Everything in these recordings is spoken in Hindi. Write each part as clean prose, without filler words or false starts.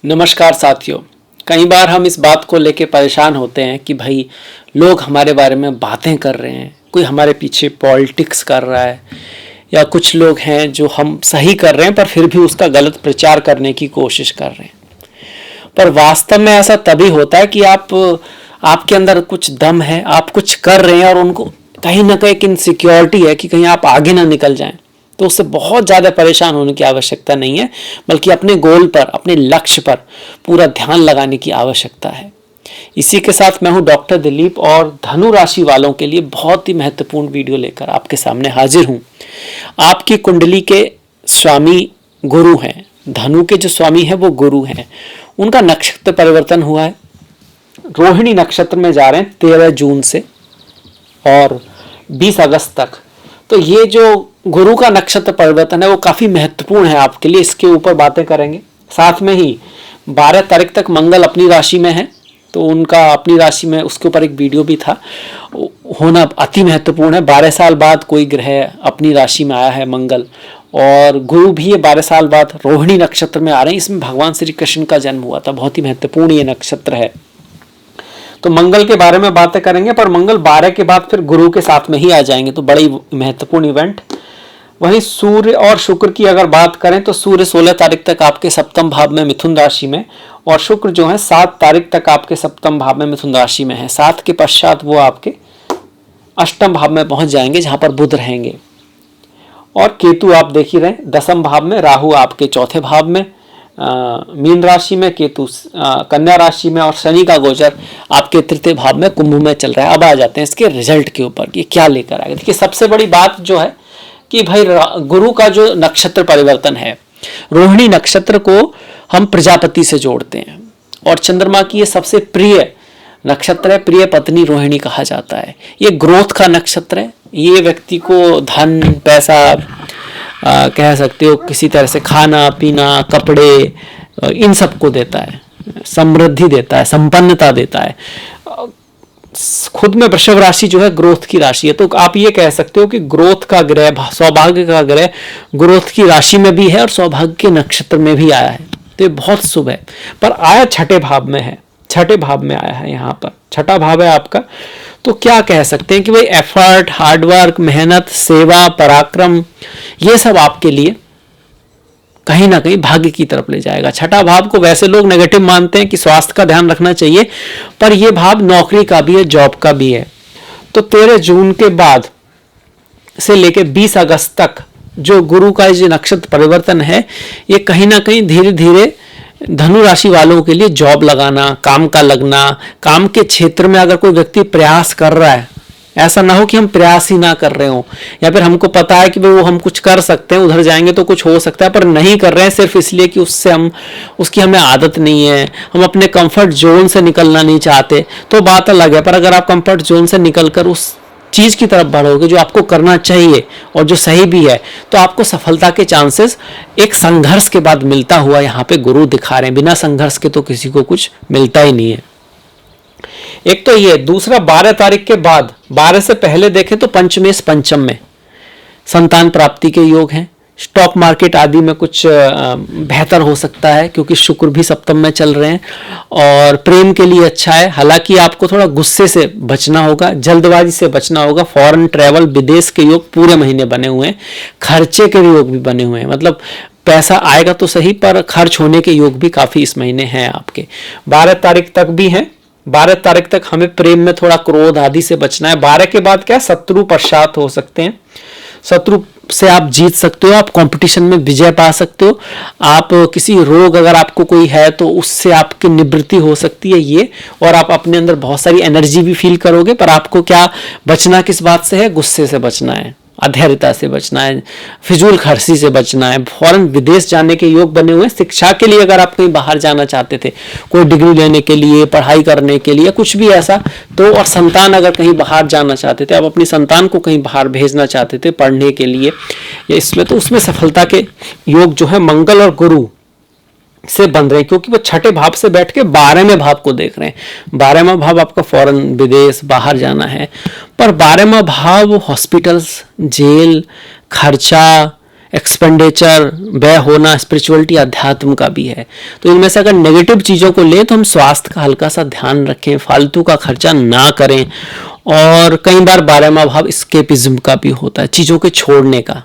नमस्कार साथियों। कई बार हम इस बात को लेके परेशान होते हैं कि भाई लोग हमारे बारे में बातें कर रहे हैं, कोई हमारे पीछे पॉलिटिक्स कर रहा है या कुछ लोग हैं जो हम सही कर रहे हैं पर फिर भी उसका गलत प्रचार करने की कोशिश कर रहे हैं। पर वास्तव में ऐसा तभी होता है कि आपके अंदर कुछ दम है, आप कुछ कर रहे हैं और उनको कहीं ना कहीं एक इनसिक्योरिटी है कि कहीं आप आगे ना निकल जाएं। तो उससे बहुत ज़्यादा परेशान होने की आवश्यकता नहीं है, बल्कि अपने गोल पर, अपने लक्ष्य पर पूरा ध्यान लगाने की आवश्यकता है। इसी के साथ मैं हूं डॉक्टर दिलीप और धनु राशि वालों के लिए बहुत ही महत्वपूर्ण वीडियो लेकर आपके सामने हाजिर हूं। आपकी कुंडली के स्वामी गुरु हैं, धनु के जो स्वामी हैं वो गुरु हैं। उनका नक्षत्र परिवर्तन हुआ है, रोहिणी नक्षत्र में जा रहे हैं 13 जून से और 20 अगस्त तक। तो ये जो गुरु का नक्षत्र परिवर्तन है वो काफी महत्वपूर्ण है आपके लिए, इसके ऊपर बातें करेंगे। साथ में ही 12 तारीख तक मंगल अपनी राशि में है, तो उनका अपनी राशि में उसके ऊपर एक वीडियो भी था, होना अति महत्वपूर्ण है। 12 साल बाद कोई ग्रह अपनी राशि में आया है मंगल, और गुरु भी ये 12 साल बाद रोहिणी नक्षत्र में आ रहे हैं। इसमें भगवान श्री कृष्ण का जन्म हुआ था, बहुत ही महत्वपूर्ण ये नक्षत्र है। तो मंगल के बारे में बातें करेंगे, पर मंगल 12 के बाद फिर गुरु के साथ में ही आ जाएंगे, तो बड़ी महत्वपूर्ण इवेंट। वहीं सूर्य और शुक्र की अगर बात करें तो सूर्य 16 तारीख तक आपके सप्तम भाव में मिथुन राशि में, और शुक्र जो है 7 तारीख तक आपके सप्तम भाव में मिथुन राशि में है। 7 के पश्चात वो आपके अष्टम भाव में पहुंच जाएंगे जहां पर बुध रहेंगे। और केतु आप देख ही रहे, दसम भाव में, राहु आपके चौथे भाव में मीन राशि में, केतु कन्या राशि में, और शनि का गोचर आपके तृतीय भाव में कुंभ में चल रहा है। अब आ जाते हैं इसके रिजल्ट के ऊपर कि क्या लेकर आएगा। देखिए, सबसे बड़ी बात जो है कि भाई गुरु का जो नक्षत्र परिवर्तन है, रोहिणी नक्षत्र को हम प्रजापति से जोड़ते हैं, और चंद्रमा की ये सबसे प्रिय नक्षत्र है, प्रिय पत्नी रोहिणी कहा जाता है। ये ग्रोथ का नक्षत्र है, ये व्यक्ति को धन, पैसा, कह सकते हो किसी तरह से खाना पीना, कपड़े, इन सब को देता है, समृद्धि देता है, संपन्नता देता है। खुद में वृषभ राशि जो है ग्रोथ की राशि है, तो आप ये कह सकते हो कि ग्रोथ का ग्रह, सौभाग्य का ग्रह ग्रोथ की राशि में भी है और सौभाग्य के नक्षत्र में भी आया है, तो ये बहुत शुभ है। पर आया छठे भाव में है, छठे भाव में आया है, यहाँ पर छठा भाव है आपका। तो क्या कह सकते हैं कि भाई एफर्ट, हार्डवर्क, मेहनत, सेवा, पराक्रम, ये सब आपके लिए कहीं ना कहीं भाग्य की तरफ ले जाएगा। छठा भाव को वैसे लोग नेगेटिव मानते हैं कि स्वास्थ्य का ध्यान रखना चाहिए, पर यह भाव नौकरी का भी है, जॉब का भी है। तो 13 जून के बाद से लेकर 20 अगस्त तक जो गुरु का जो नक्षत्र परिवर्तन है, ये कहीं ना कहीं धीरे धीरे धनु राशि वालों के लिए जॉब लगाना, काम का लगना, काम के क्षेत्र में अगर कोई व्यक्ति प्रयास कर रहा है, ऐसा ना हो कि हम प्रयास ही ना कर रहे हो, या फिर हमको पता है कि वो हम कुछ कर सकते हैं, उधर जाएंगे तो कुछ हो सकता है, पर नहीं कर रहे हैं सिर्फ इसलिए कि उसकी हमें आदत नहीं है, हम अपने कंफर्ट जोन से निकलना नहीं चाहते, तो बात अलग है। पर अगर आप कंफर्ट जोन से निकलकर उस चीज की तरफ बढ़ोगे जो आपको करना चाहिए और जो सही भी है, तो आपको सफलता के चांसेस एक संघर्ष के बाद मिलता हुआ यहाँ पे गुरु दिखा रहे हैं। बिना संघर्ष के तो किसी को कुछ मिलता ही नहीं है। एक तो ये, दूसरा 12 तारीख के बाद, 12 से पहले देखें तो पंचमेश पंचम में संतान प्राप्ति के योग हैं। स्टॉक मार्केट आदि में कुछ बेहतर हो सकता है क्योंकि शुक्र भी सप्तम में चल रहे हैं, और प्रेम के लिए अच्छा है। हालांकि आपको थोड़ा गुस्से से बचना होगा, जल्दबाजी से बचना होगा। फॉरेन ट्रैवल, विदेश के योग पूरे महीने बने हुए हैं, खर्चे के योग भी बने हुए हैं, मतलब पैसा आएगा तो सही पर खर्च होने के योग भी काफी इस महीने हैं आपके। 12 तारीख तक भी हैं। 12 तारीख तक हमें प्रेम में थोड़ा क्रोध आदि से बचना है। 12 के बाद क्या, शत्रु पश्चात हो सकते हैं, शत्रु से आप जीत सकते हो, आप कंपटीशन में विजय पा सकते हो। आप किसी रोग अगर आपको कोई है तो उससे आपकी निवृत्ति हो सकती है ये, और आप अपने अंदर बहुत सारी एनर्जी भी फील करोगे। पर आपको क्या बचना किस बात से है, गुस्से से बचना है, अधैर्यता से बचना है, फिजूल खर्ची से बचना है। फॉरेन, विदेश जाने के योग बने हुए हैं। शिक्षा के लिए अगर आप कहीं बाहर जाना चाहते थे, कोई डिग्री लेने के लिए, पढ़ाई करने के लिए, कुछ भी ऐसा, तो और संतान अगर कहीं बाहर जाना चाहते थे, आप अपनी संतान को कहीं बाहर भेजना चाहते थे पढ़ने के लिए या इसलिए, तो उसमें सफलता के योग जो है मंगल और गुरु से बन रहे हैं, क्योंकि वो छठे भाव से बैठ के 12वें भाव को देख रहे हैं। 12वां भाव आपका फॉरेन, विदेश, बाहर जाना है, पर 12वां भाव हॉस्पिटल्स, जेल, खर्चा, एक्सपेंडिचर, व्यय होना, स्पिरिचुअलिटी, अध्यात्म का भी है। तो इनमें से अगर नेगेटिव चीज़ों को लें तो हम स्वास्थ्य का हल्का सा ध्यान रखें, फालतू का खर्चा ना करें। और कई बार 12वां भाव स्केपिज्म का भी होता है, चीज़ों के छोड़ने का।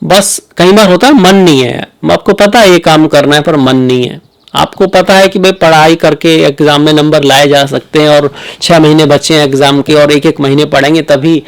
बस कई बार होता है मन नहीं है, आपको पता है ये काम करना है पर मन नहीं है। आपको पता है कि भाई पढ़ाई करके एग्जाम में नंबर लाए जा सकते हैं और 6 महीने बचे हैं एग्जाम के और एक महीने पढ़ेंगे तभी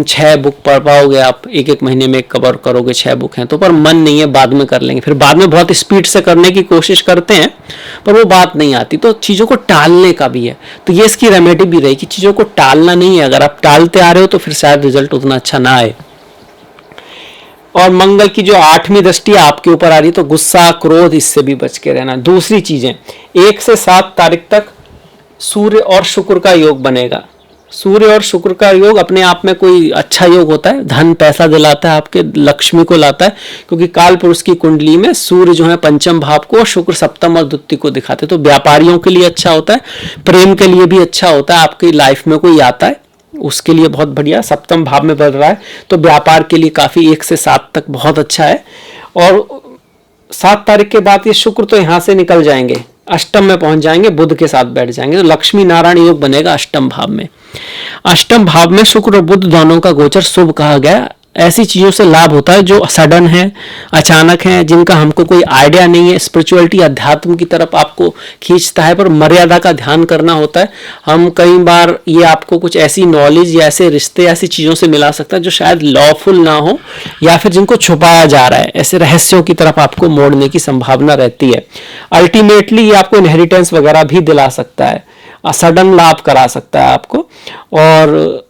6 बुक पढ़ पाओगे आप, एक महीने में कवर करोगे 6 बुक हैं तो, पर मन नहीं है, बाद में कर लेंगे। फिर बाद में बहुत स्पीड से करने की कोशिश करते हैं पर वो बात नहीं आती। तो चीज़ों को टालने का भी है। तो ये इसकी रेमेडी भी रही कि चीज़ों को टालना नहीं है। अगर आप टालते आ रहे हो तो फिर शायद रिजल्ट उतना अच्छा ना आए। और मंगल की जो 8वीं दृष्टि आपके ऊपर आ रही है तो गुस्सा, क्रोध, इससे भी बच के रहना। दूसरी चीजें, 1 से 7 तारीख तक सूर्य और शुक्र का योग बनेगा। सूर्य और शुक्र का योग अपने आप में कोई अच्छा योग होता है, धन पैसा दिलाता है, आपके लक्ष्मी को लाता है, क्योंकि काल पुरुष की कुंडली में सूर्य जो है 5म भाव को, शुक्र 7म और द्वितीय को दिखाते हैं। तो व्यापारियों के लिए अच्छा होता है, प्रेम के लिए भी अच्छा होता है। आपकी लाइफ में कोई आता है उसके लिए बहुत बढ़िया, 7म भाव में बढ़ रहा है तो व्यापार के लिए काफी 1 से 7 तक बहुत अच्छा है। और 7 तारीख के बाद ये शुक्र तो यहां से निकल जाएंगे, अष्टम में पहुंच जाएंगे, बुध के साथ बैठ जाएंगे, तो लक्ष्मी नारायण योग बनेगा अष्टम भाव में। अष्टम भाव में शुक्र और बुध दोनों का गोचर शुभ कहा गया। ऐसी चीजों से लाभ होता है जो सडन है, अचानक है, जिनका हमको कोई आइडिया नहीं है। स्पिरिचुअलिटी, अध्यात्म की तरफ आपको खींचता है, पर मर्यादा का ध्यान करना होता है। हम कई बार ये आपको कुछ ऐसी नॉलेज या ऐसे रिश्ते ऐसी चीजों से मिला सकता है जो शायद लॉफुल ना हो या फिर जिनको छुपाया जा रहा है, ऐसे रहस्यों की तरफ आपको मोड़ने की संभावना रहती है। अल्टीमेटली ये आपको इनहेरिटेंस वगैरह भी दिला सकता है, सडन लाभ करा सकता है आपको। और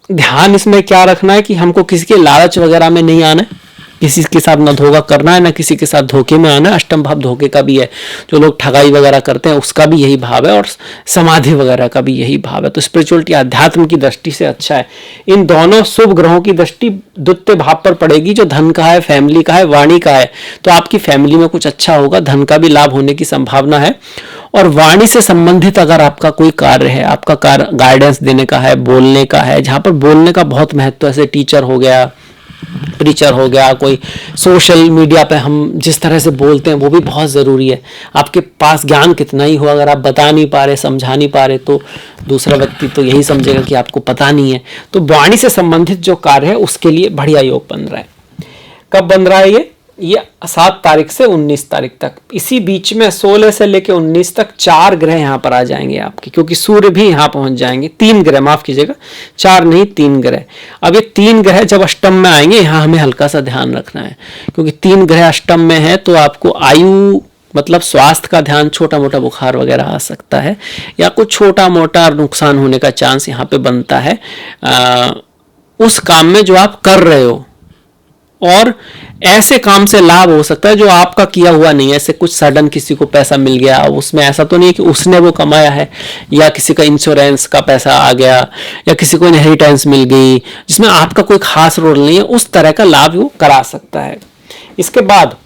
ध्यान इसमें क्या रखना है कि हमको किसी के लालच वगैरह में नहीं आना है, किसी के साथ ना धोखा करना है, ना किसी के साथ धोखे में आना है। अष्टम भाव धोखे का भी है, जो लोग ठगाई वगैरह करते हैं उसका भी यही भाव है, और समाधि वगैरह का भी यही भाव है। तो स्पिरिचुअलिटी, अध्यात्म की दृष्टि से अच्छा है। इन दोनों शुभ ग्रहों की दृष्टि द्वितीय भाव पर पड़ेगी, जो धन का है, फैमिली का है, वाणी का है। तो आपकी फैमिली में कुछ अच्छा होगा, धन का भी लाभ होने की संभावना है। और वाणी से संबंधित अगर आपका कोई कार्य है, आपका कार्य गाइडेंस देने का है, बोलने का है, जहां पर बोलने का बहुत महत्व है, जैसे टीचर हो गया, प्रीचर हो गया, कोई सोशल मीडिया पे हम जिस तरह से बोलते हैं वो भी बहुत ज़रूरी है। आपके पास ज्ञान कितना ही हो, अगर आप बता नहीं पा रहे, समझा नहीं पा रहे, तो दूसरा व्यक्ति तो यही समझेगा कि आपको पता नहीं है। तो वाणी से संबंधित जो कार्य है उसके लिए बढ़िया योग बन रहा है। कब बन रहा है ये 7 तारीख से 19 तारीख तक। इसी बीच में 16 से लेकर 19 तक 4 ग्रह यहाँ पर आ जाएंगे आपके, क्योंकि सूर्य भी यहाँ पहुंच जाएंगे। 3 ग्रह, माफ कीजिएगा, 4 नहीं 3 ग्रह। अब ये 3 ग्रह जब अष्टम में आएंगे, यहाँ हमें हल्का सा ध्यान रखना है, क्योंकि 3 ग्रह अष्टम में है तो आपको आयु मतलब स्वास्थ्य का ध्यान, छोटा मोटा बुखार वगैरह आ सकता है या कुछ छोटा मोटा नुकसान होने का चांस यहाँ पे बनता है उस काम में जो आप कर रहे हो। और ऐसे काम से लाभ हो सकता है जो आपका किया हुआ नहीं है। ऐसे कुछ सडन किसी को पैसा मिल गया, उसमें ऐसा तो नहीं है कि उसने वो कमाया है, या किसी का इंश्योरेंस का पैसा आ गया, या किसी को इनहेरिटेंस मिल गई जिसमें आपका कोई खास रोल नहीं है, उस तरह का लाभ वो करा सकता है। इसके बाद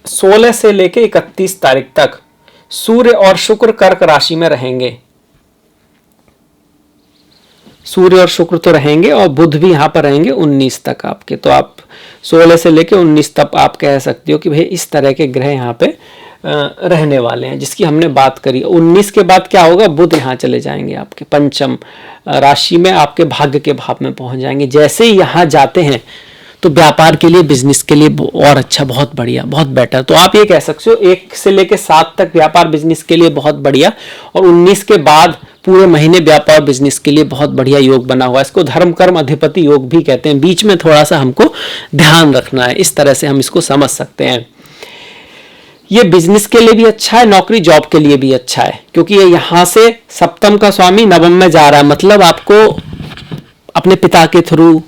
16 से लेकर 31 तारीख तक सूर्य और शुक्र कर्क राशि में रहेंगे। सूर्य और शुक्र तो रहेंगे और बुध भी यहाँ पर रहेंगे 19 तक आपके। तो आप 16 से लेकर 19 तक आप कह सकते हो कि भाई इस तरह के ग्रह यहाँ पे रहने वाले हैं, जिसकी हमने बात करी। 19 के बाद क्या होगा, बुध यहाँ चले जाएंगे आपके पंचम राशि में, आपके भाग्य के भाव में पहुंच जाएंगे। जैसे ही यहाँ जाते हैं तो व्यापार के लिए, बिजनेस के लिए और अच्छा, बहुत बढ़िया, बहुत बेटर। तो आप ये कह सकते हो 1 से लेकर 7 तक व्यापार बिजनेस के लिए बहुत बढ़िया, और 19 के बाद पूरे महीने व्यापार बिजनेस के लिए बहुत बढ़िया योग बना हुआ है। इसको धर्म कर्म अधिपति योग भी कहते हैं। बीच में थोड़ा सा हमको ध्यान रखना है, इस तरह से हम इसको समझ सकते हैं। ये बिजनेस के लिए भी अच्छा है, नौकरी जॉब के लिए भी अच्छा है, क्योंकि ये यहाँ से सप्तम का स्वामी नवम में जा रहा है। मतलब आपको अपने पिता के थ्रू,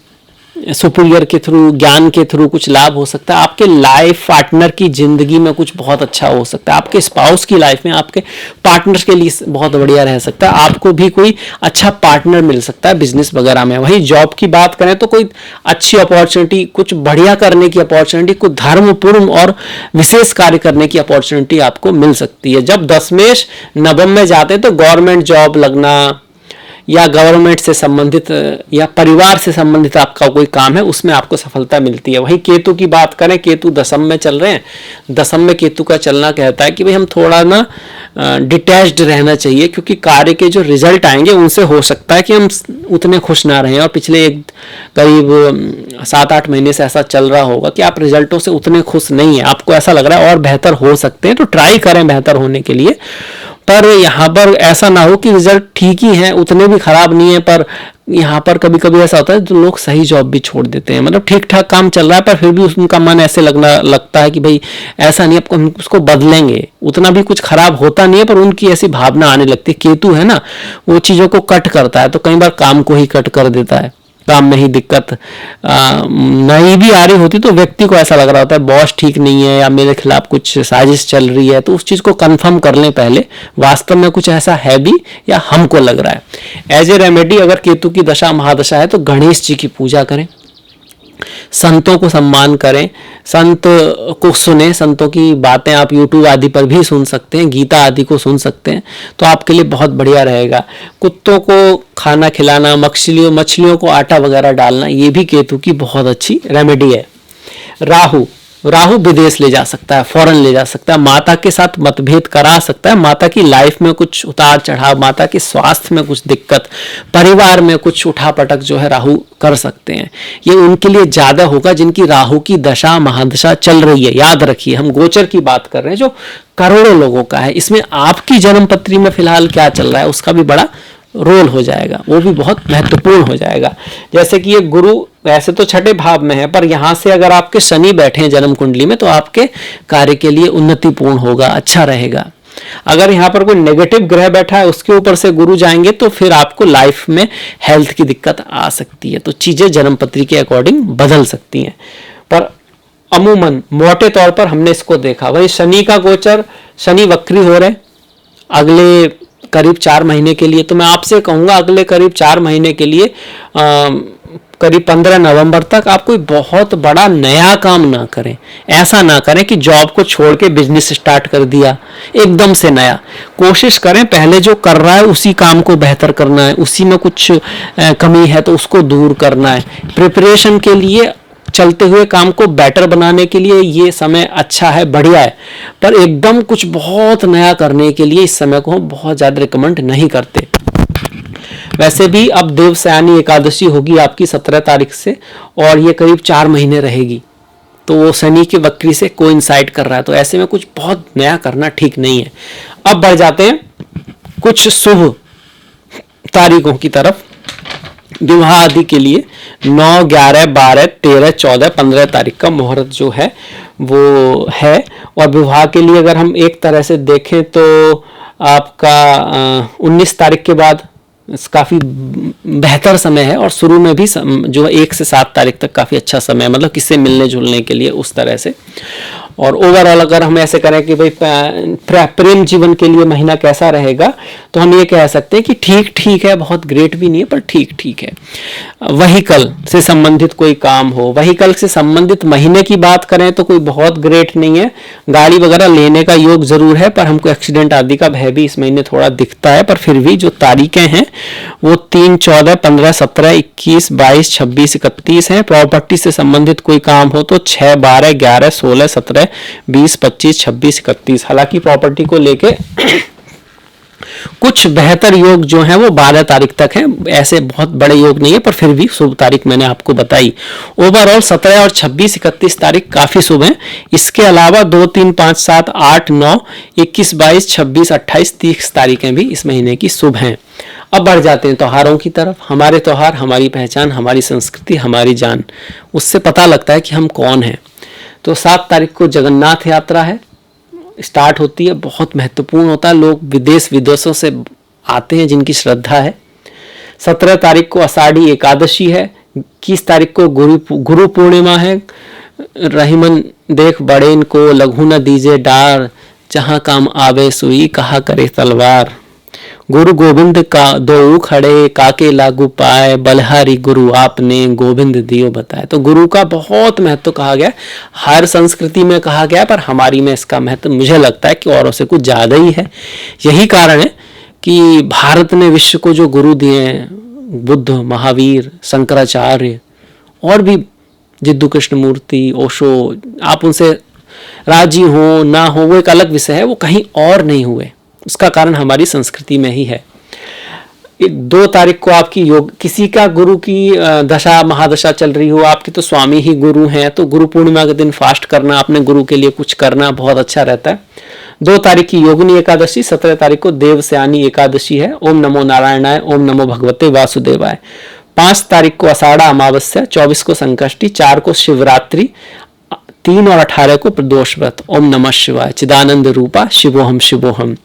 सुपीरियर के थ्रू, ज्ञान के थ्रू कुछ लाभ हो सकता है। आपके लाइफ पार्टनर की जिंदगी में कुछ बहुत अच्छा हो सकता है। आपके स्पाउस की लाइफ में, आपके पार्टनर के लिए बहुत बढ़िया रह सकता है। आपको भी कोई अच्छा पार्टनर मिल सकता है बिजनेस वगैरह में। वहीं जॉब की बात करें तो कोई अच्छी अपॉर्चुनिटी, कुछ बढ़िया करने की अपॉर्चुनिटी, कुछ धर्मपूर्ण और विशेष कार्य करने की अपॉर्चुनिटी आपको मिल सकती है। जब दशमेश नवम में जाते हैं तो गवर्नमेंट जॉब लगना या गवर्नमेंट से संबंधित या परिवार से संबंधित आपका कोई काम है, उसमें आपको सफलता मिलती है। वहीं केतु की बात करें, केतु दशम में चल रहे हैं। दशम में केतु का चलना कहता है कि भाई हम थोड़ा ना डिटैच्ड रहना चाहिए, क्योंकि कार्य के जो रिजल्ट आएंगे उनसे हो सकता है कि हम उतने खुश ना रहें। और पिछले एक करीब 7-8 महीने से ऐसा चल रहा होगा कि आप रिजल्टों से उतने खुश नहीं है, आपको ऐसा लग रहा है और बेहतर हो सकते हैं, तो ट्राई करें बेहतर होने के लिए। पर यहाँ पर ऐसा ना हो कि रिजल्ट ठीक ही हैं, उतने भी खराब नहीं है, पर यहाँ पर कभी कभी ऐसा होता है जो लोग सही जॉब भी छोड़ देते हैं, मतलब ठीक ठाक काम चल रहा है पर फिर भी उनका मन ऐसे लगता है कि भाई ऐसा नहीं, आपको हम उसको बदलेंगे। उतना भी कुछ खराब होता नहीं है, पर उनकी ऐसी भावना आने लगती है। केतु है ना, वो चीज़ों को कट करता है, तो कई बार काम को ही कट कर देता है। काम में ही दिक्कत नहीं भी आ रही होती तो व्यक्ति को ऐसा लग रहा होता है बॉस ठीक नहीं है या मेरे खिलाफ कुछ साजिश चल रही है, तो उस चीज़ को कंफर्म कर लें पहले, वास्तव में कुछ ऐसा है भी या हमको लग रहा है। एज ए रेमेडी अगर केतु की दशा महादशा है तो गणेश जी की पूजा करें, संतों को सम्मान करें, संत को सुने, संतों की बातें आप यूट्यूब आदि पर भी सुन सकते हैं, गीता आदि को सुन सकते हैं, तो आपके लिए बहुत बढ़िया रहेगा। कुत्तों को खाना खिलाना, मछलियों को आटा वगैरह डालना, ये भी केतु की बहुत अच्छी रेमेडी है। राहु विदेश ले जा सकता है, फॉरेन ले जा सकता है, माता के साथ मतभेद करा सकता है, माता की लाइफ में कुछ उतार चढ़ाव, माता के स्वास्थ्य में कुछ दिक्कत, परिवार में कुछ उठापटक जो है राहु कर सकते हैं। ये उनके लिए ज्यादा होगा जिनकी राहु की दशा महादशा चल रही है। याद रखिए हम गोचर की बात कर रहे हैं जो करोड़ों लोगों का है, इसमें आपकी जन्म पत्री में फिलहाल क्या चल रहा है उसका भी बड़ा रोल हो जाएगा, वो भी बहुत महत्वपूर्ण हो जाएगा। जैसे कि ये गुरु वैसे तो छठे भाव में है, पर यहां से अगर आपके शनि बैठे हैं जन्म कुंडली में तो आपके कार्य के लिए उन्नतिपूर्ण होगा, अच्छा रहेगा। अगर यहाँ पर कोई नेगेटिव ग्रह बैठा है उसके ऊपर से गुरु जाएंगे तो फिर आपको लाइफ में हेल्थ की दिक्कत आ सकती है, तो चीजें जन्म पत्री के अकॉर्डिंग बदल सकती हैं। पर अमूमन मोटे तौर पर हमने इसको देखा। वही शनि का गोचर, शनि वक्री हो रहे अगले करीब 4 महीने के लिए, तो मैं आपसे कहूंगा अगले करीब 4 महीने के लिए करीब 15 नवंबर तक आप कोई बहुत बड़ा नया काम ना करें। ऐसा ना करें कि जॉब को छोड़ के बिजनेस स्टार्ट कर दिया एकदम से नया। कोशिश करें पहले जो कर रहा है उसी काम को बेहतर करना है, उसी में कुछ कमी है तो उसको दूर करना है। प्रिपरेशन के लिए, चलते हुए काम को बेटर बनाने के लिए ये समय अच्छा है, बढ़िया है, पर एकदम कुछ बहुत नया करने के लिए इस समय को हम बहुत ज़्यादा रिकमेंड नहीं करते। वैसे भी अब देवसयानी एकादशी होगी आपकी 17 तारीख से, और ये करीब 4 महीने रहेगी, तो वो शनि के वक्री से कोइंसाइड कर रहा है, तो ऐसे में कुछ बहुत नया करना ठीक नहीं है। अब बढ़ जाते हैं कुछ शुभ तारीखों की तरफ। विवाह आदि के लिए 9, 11, 12, 13, 14, 15 तारीख का मुहूर्त जो है वो है। और विवाह के लिए अगर हम एक तरह से देखें तो आपका 19 तारीख के बाद काफ़ी बेहतर समय है, और शुरू में भी जो 1 से 7 तारीख तक काफ़ी अच्छा समय है, मतलब किससे मिलने जुलने के लिए उस तरह से। और ओवरऑल अगर हम ऐसे करें कि भाई प्रेम जीवन के लिए महीना कैसा रहेगा, तो हम ये कह सकते हैं कि ठीक ठीक है, बहुत ग्रेट भी नहीं है पर ठीक ठीक है। व्हीकल से संबंधित कोई काम हो, व्हीकल से संबंधित महीने की बात करें तो कोई बहुत ग्रेट नहीं है। गाड़ी वगैरह लेने का योग जरूर है, पर हमको एक्सीडेंट आदि का भय भी इस महीने थोड़ा दिखता है। पर फिर भी जो तारीखें हैं वो 3, 14, 15, 17, 21, 22, 26, 31 हैं। प्रॉपर्टी से संबंधित कोई काम हो तो 6, 12, 11, 16, 17, 20, 25, 26, 31। हालांकि प्रॉपर्टी को लेके कुछ बेहतर योग जो हैं वो 12 तारीख तक हैं, ऐसे बहुत बड़े योग नहीं है, पर फिर भी शुभ तारीख मैंने आपको बताई। ओवरऑल 17 और 26, 31 तारीख काफी शुभ हैं। इसके अलावा 2, 3, 5, 7, 8, 9, 21, 22, 26, 28, 30 तारीखें भी इस महीने की शुभ हैं। अब बढ़ जाते हैं त्योहारों की तरफ। हमारे त्योहार हमारी पहचान, हमारी संस्कृति, हमारी जान, उससे पता लगता है कि हम कौन हैं। तो 7 तारीख को जगन्नाथ यात्रा है, स्टार्ट होती है, बहुत महत्वपूर्ण होता है। लोग विदेश विदेशों से आते हैं जिनकी श्रद्धा है। 17 तारीख को आषाढ़ी एकादशी है। 21 तारीख को गुरु पूर्णिमा है। रहीमन देख बड़ेन को लघु न दीजे डार, जहाँ काम आवे सुई कहा करे तलवार। गुरु गोविंद का दो खड़े काके लागू पाए, बलहारी गुरु आपने गोविंद दियो बताए। तो गुरु का बहुत महत्व कहा गया, हर संस्कृति में कहा गया, पर हमारी में इसका महत्व मुझे लगता है कि औरों से कुछ ज्यादा ही है। यही कारण है कि भारत ने विश्व को जो गुरु दिए हैं, बुद्ध, महावीर, शंकराचार्य और भी जिद्दू कृष्णमूर्ति, ओशो, आप उनसे राजी हो ना हो वो एक अलग विषय है, वो कहीं और नहीं हुए। उसका कारण हमारी संस्कृति में ही है। 2 तारीख को आपकी योग, किसी का गुरु की दशा महादशा चल रही हो, आपके तो स्वामी ही गुरु हैं, तो गुरु पूर्णिमा के दिन फास्ट करना, अपने गुरु के लिए कुछ करना बहुत अच्छा रहता है। 2 तारीख की योगिनी एकादशी, 17 तारीख को देवस्यानी एकादशी है। ओम नमो नारायणाय, ओम नमो भगवते वासुदेवाय। 5 तारीख को आषाढ़ अमावस्या, 24 को संकष्टी, 4 को शिवरात्रि, 3 और 18 को प्रदोष व्रत। ओम नमः शिवाय, चिदानंद रूपा शिवोहम शिवोहम।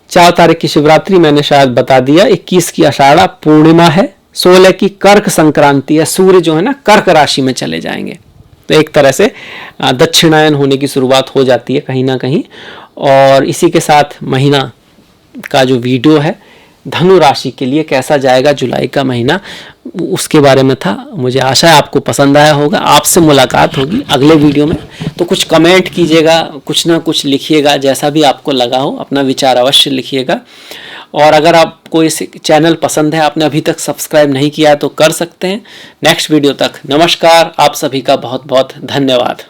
4 तारीख की शिवरात्रि मैंने शायद बता दिया। 21 की आषाढ़ पूर्णिमा है। 16 की कर्क संक्रांति है। सूर्य जो है ना कर्क राशि में चले जाएंगे, तो एक तरह से दक्षिणायन होने की शुरुआत हो जाती है कहीं ना कहीं। और इसी के साथ महीना का जो वीडियो है धनु राशि के लिए कैसा जाएगा जुलाई का महीना, उसके बारे में था। मुझे आशा है आपको पसंद आया होगा। आपसे मुलाकात होगी अगले वीडियो में, तो कुछ कमेंट कीजिएगा, कुछ ना कुछ लिखिएगा, जैसा भी आपको लगा हो अपना विचार अवश्य लिखिएगा। और अगर आपको इस चैनल पसंद है, आपने अभी तक सब्सक्राइब नहीं किया है तो कर सकते हैं। नेक्स्ट वीडियो तक नमस्कार, आप सभी का बहुत बहुत धन्यवाद।